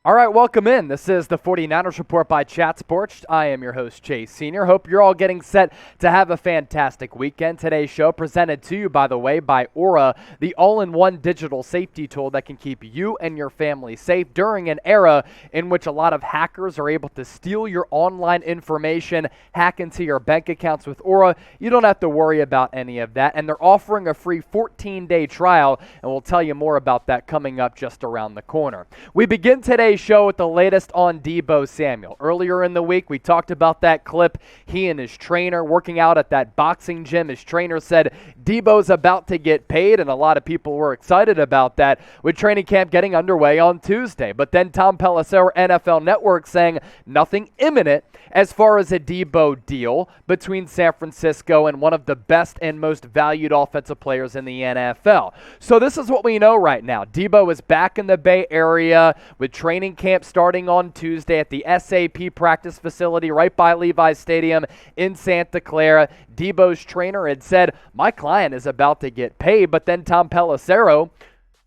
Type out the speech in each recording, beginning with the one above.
All right, welcome in. This is the 49ers Report by Chat Sports. I am your host, Chase Sr. Hope you're all getting set to have a fantastic weekend. Today's show presented to you, by the way, by Aura, the all-in-one digital safety tool that can keep you and your family safe during an era in which a lot of hackers are able to steal your online information, hack into your bank accounts. With Aura, you don't have to worry about any of that, and they're offering a free 14-day trial, and we'll tell you more about that coming up just around the corner. We begin today's show with the latest on Deebo Samuel. Earlier in the week, we talked about that clip. He and his trainer working out at that boxing gym. His trainer said Deebo's about to get paid, and a lot of people were excited about that with training camp getting underway on Tuesday. But then Tom Pelissero, NFL Network, saying nothing imminent as far as a Deebo deal between San Francisco and one of the best and most valued offensive players in the NFL. So this is what we know right now. Deebo is back in the Bay Area with training camp starting on Tuesday at the SAP practice facility right by Levi's Stadium in Santa Clara. Deebo's trainer had said, my client is about to get paid, but then Tom Pelissero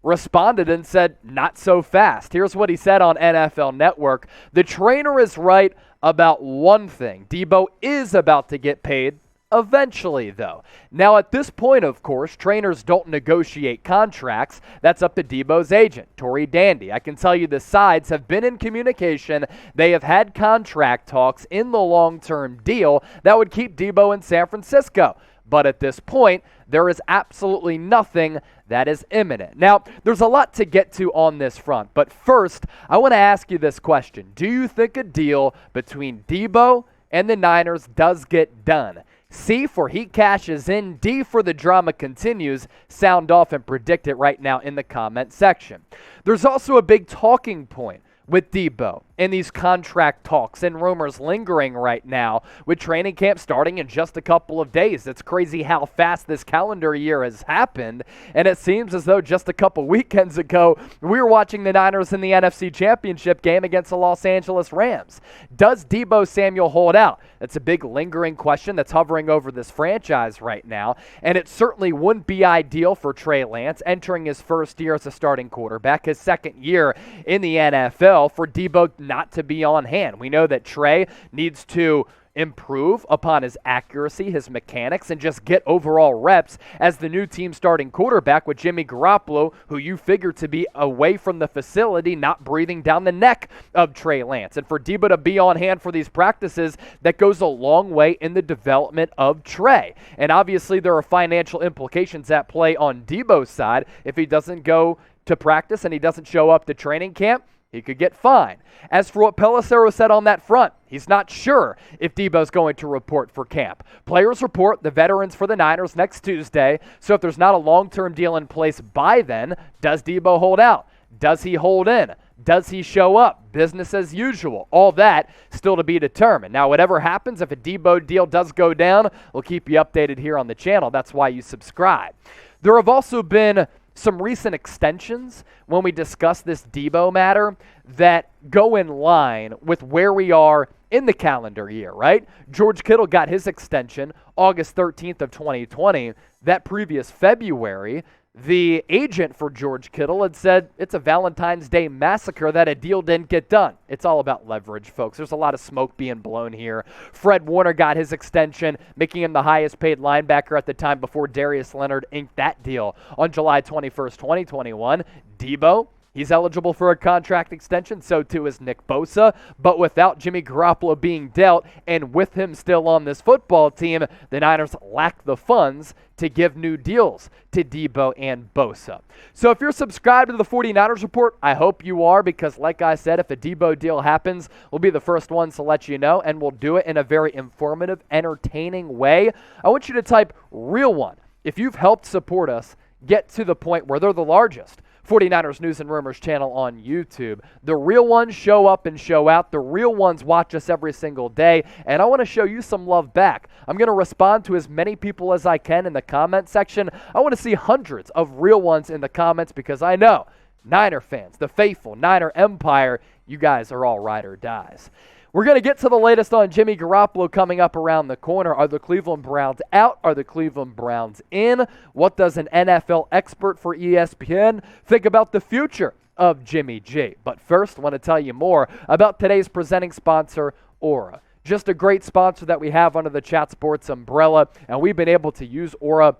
responded and said, not so fast. Here's what he said on NFL Network. The trainer is right about one thing. Deebo is about to get paid eventually, though. Now, at this point, of course, trainers don't negotiate contracts. That's up to Deebo's agent, Tory Dandy. I can tell you the sides have been in communication. They have had contract talks in the long-term deal that would keep Deebo in San Francisco. But at this point, there is absolutely nothing that is imminent. Now, there's a lot to get to on this front, but first, I want to ask you this question. Do you think a deal between Deebo and the Niners does get done? C for he cashes in, D for the drama continues. Sound off and predict it right now in the comment section. There's also a big talking point with Deebo in these contract talks and rumors lingering right now with training camp starting in just a couple of days. It's crazy how fast this calendar year has happened, and it seems as though just a couple weekends ago we were watching the Niners in the NFC Championship game against the Los Angeles Rams. Does Deebo Samuel hold out? That's a big lingering question that's hovering over this franchise right now, and it certainly wouldn't be ideal for Trey Lance entering his first year as a starting quarterback, his second year in the NFL, for Deebo not to be on hand. We know that Trey needs to improve upon his accuracy, his mechanics, and just get overall reps as the new team starting quarterback with Jimmy Garoppolo, who you figure to be away from the facility, not breathing down the neck of Trey Lance. And for Deebo to be on hand for these practices, that goes a long way in the development of Trey. And obviously there are financial implications at play on Deebo's side. If he doesn't go to practice and he doesn't show up to training camp, he could get fined. As for what Pelissero said on that front, he's not sure if Deebo's going to report for camp. Players report the veterans for the Niners next Tuesday, so if there's not a long-term deal in place by then, does Deebo hold out? Does he hold in? Does he show up? Business as usual. All that still to be determined. Now, whatever happens, if a Deebo deal does go down, we'll keep you updated here on the channel. That's why you subscribe. There have also been some recent extensions when we discuss this Deebo matter that go in line with where we are in the calendar year, right? George Kittle got his extension August 13th of 2020. That previous February, the agent for George Kittle had said it's a Valentine's Day massacre that a deal didn't get done. It's all about leverage, folks. There's a lot of smoke being blown here. Fred Warner got his extension, making him the highest paid linebacker at the time before Darius Leonard inked that deal on July 21st, 2021. Deebo, he's eligible for a contract extension, so too is Nick Bosa. But without Jimmy Garoppolo being dealt and with him still on this football team, the Niners lack the funds to give new deals to Deebo and Bosa. So if you're subscribed to the 49ers Report, I hope you are, because like I said, if a Deebo deal happens, we'll be the first ones to let you know, and we'll do it in a very informative, entertaining way. I want you to type Real One. If you've helped support us get to the point where they're the largest 49ers News and Rumors channel on YouTube. The real ones show up and show out. The real ones watch us every single day, and I want to show you some love back. I'm going to respond to as many people as I can in the comment section. I want to see hundreds of real ones in the comments, because I know Niner fans, the faithful Niner Empire, you guys are all ride or dies. We're going to get to the latest on Jimmy Garoppolo coming up around the corner. Are the Cleveland Browns out? Are the Cleveland Browns in? What does an NFL expert for ESPN think about the future of Jimmy G. But first, I want to tell you more about today's presenting sponsor, Aura. Just a great sponsor that we have under the Chat Sports umbrella, and we've been able to use Aura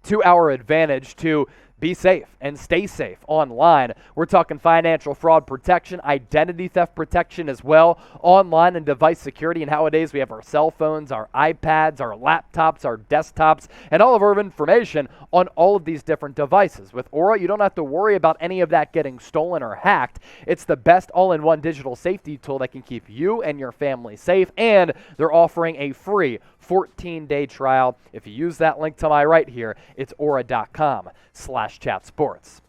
to our advantage to be safe and stay safe online. We're talking financial fraud protection, identity theft protection as well, online and device security. And nowadays we have our cell phones, our iPads, our laptops, our desktops, and all of our information on all of these different devices. With Aura, you don't have to worry about any of that getting stolen or hacked. It's the best all-in-one digital safety tool that can keep you and your family safe, and they're offering a free 14-day trial. If you use that link to my right here, it's aura.com/chatsports.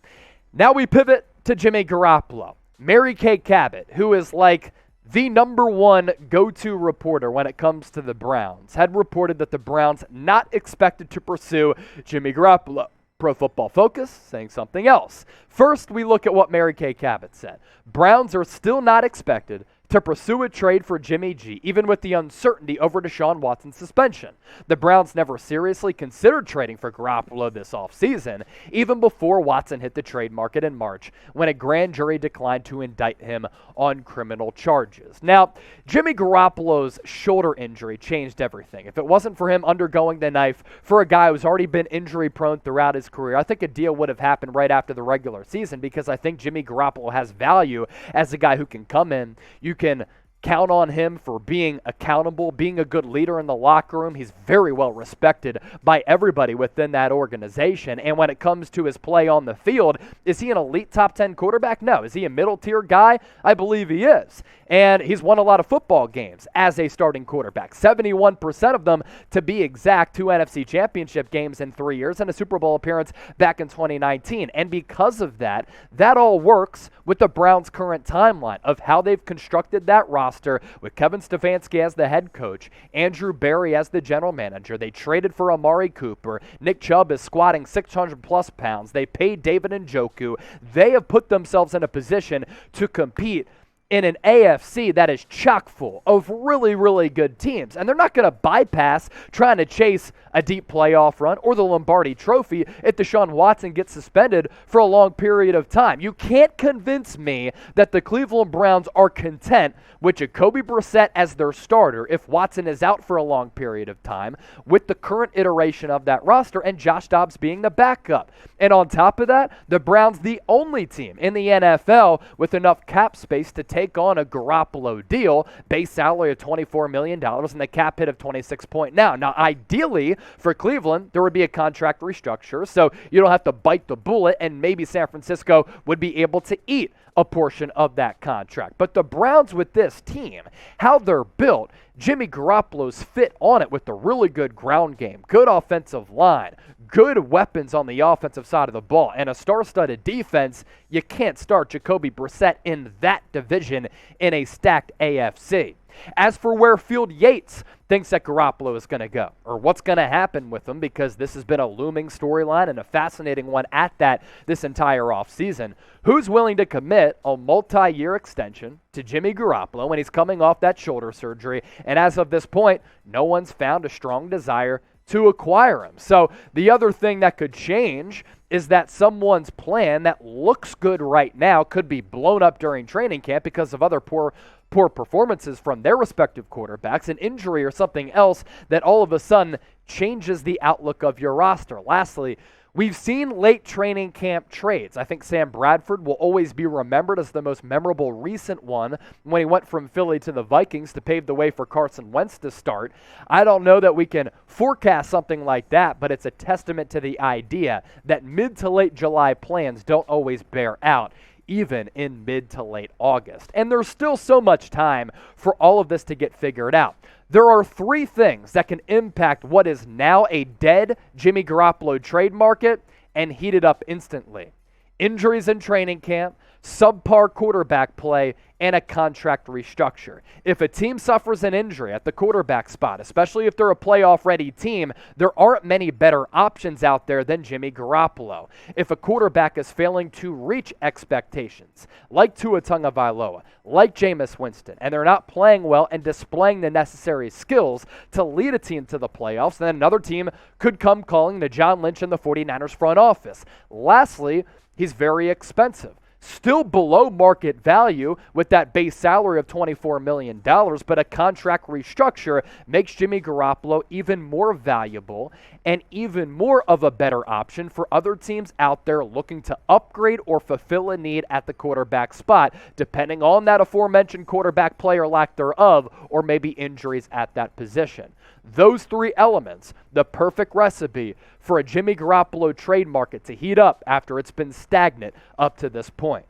Now we pivot to Jimmy Garoppolo. Mary Kay Cabot, who is like the number one go-to reporter when it comes to the Browns, had reported that the Browns not expected to pursue Jimmy Garoppolo. Pro Football Focus saying something else. First, we look at what Mary Kay Cabot said. Browns are still not expected to pursue a trade for Jimmy G, even with the uncertainty over Deshaun Watson's suspension. The Browns never seriously considered trading for Garoppolo this offseason, even before Watson hit the trade market in March, when a grand jury declined to indict him on criminal charges. Now, Jimmy Garoppolo's shoulder injury changed everything. If it wasn't for him undergoing the knife for a guy who's already been injury-prone throughout his career, I think a deal would have happened right after the regular season, because I think Jimmy Garoppolo has value as a guy who can come in. You can count on him for being accountable, being a good leader in the locker room. He's very well respected by everybody within that organization. And when it comes to his play on the field, is he an elite top 10 quarterback? No. Is he a middle tier guy? I believe he is. And he's won a lot of football games as a starting quarterback. 71% of them, to be exact, 2 NFC championship games in 3 years and a Super Bowl appearance back in 2019. And because of that, that all works with the Browns' current timeline of how they've constructed that roster with Kevin Stefanski as the head coach, Andrew Berry as the general manager. They traded for Amari Cooper. Nick Chubb is squatting 600-plus pounds. They paid David Njoku. They have put themselves in a position to compete in an AFC that is chock full of really, really good teams. And they're not going to bypass trying to chase a deep playoff run or the Lombardi Trophy if Deshaun Watson gets suspended for a long period of time. You can't convince me that the Cleveland Browns are content with Jacoby Brissett as their starter if Watson is out for a long period of time, with the current iteration of that roster and Josh Dobbs being the backup. And on top of that, the Browns, the only team in the NFL with enough cap space to take on a Garoppolo deal, base salary of $24 million and the cap hit of 26 point now. Now, ideally for Cleveland, there would be a contract restructure, so you don't have to bite the bullet, and maybe San Francisco would be able to eat a portion of that contract. But the Browns with this team, how they're built, Jimmy Garoppolo's fit on it with the really good ground game, good offensive line, good weapons on the offensive side of the ball, and a star-studded defense. You can't start Jacoby Brissett in that division in a stacked AFC. As for where Field Yates thinks that Garoppolo is going to go, or what's going to happen with him, because this has been a looming storyline and a fascinating one at that this entire offseason, who's willing to commit a multi-year extension to Jimmy Garoppolo when he's coming off that shoulder surgery? And as of this point, no one's found a strong desire to acquire him. So the other thing that could change is that someone's plan that looks good right now could be blown up during training camp because of other poor performances from their respective quarterbacks, an injury or something else that all of a sudden changes the outlook of your roster. Lastly, we've seen late training camp trades. I think Sam Bradford will always be remembered as the most memorable recent one when he went from Philly to the Vikings to pave the way for Carson Wentz to start. I don't know that we can forecast something like that, but it's a testament to the idea that mid to late July plans don't always bear out, even in mid to late August. And there's still so much time for all of this to get figured out. There are 3 things that can impact what is now a dead Jimmy Garoppolo trade market and heat it up instantly: injuries in training camp, subpar quarterback play, and a contract restructure. If a team suffers an injury at the quarterback spot, especially if they're a playoff-ready team, there aren't many better options out there than Jimmy Garoppolo. If a quarterback is failing to reach expectations, like Tua Tagovailoa, like Jameis Winston, and they're not playing well and displaying the necessary skills to lead a team to the playoffs, then another team could come calling to John Lynch and the 49ers front office. Lastly, he's very expensive. Still below market value with that base salary of $24 million, but a contract restructure makes Jimmy Garoppolo even more valuable and even more of a better option for other teams out there looking to upgrade or fulfill a need at the quarterback spot, depending on that aforementioned quarterback play or lack thereof, or maybe injuries at that position. Those three elements, the perfect recipe for a Jimmy Garoppolo trade market to heat up after it's been stagnant up to this point.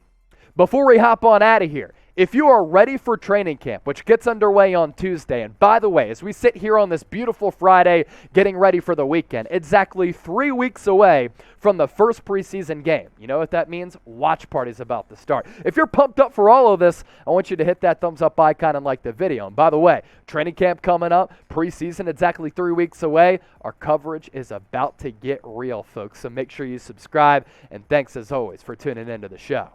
Before we hop on out of here, if you are ready for training camp, which gets underway on Tuesday, and by the way, as we sit here on this beautiful Friday getting ready for the weekend, exactly 3 weeks away from the first preseason game. You know what that means? Watch party's about to start. If you're pumped up for all of this, I want you to hit that thumbs up icon and like the video. And by the way, training camp coming up, preseason exactly 3 weeks away. Our coverage is about to get real, folks, so make sure you subscribe, and thanks as always for tuning into the show.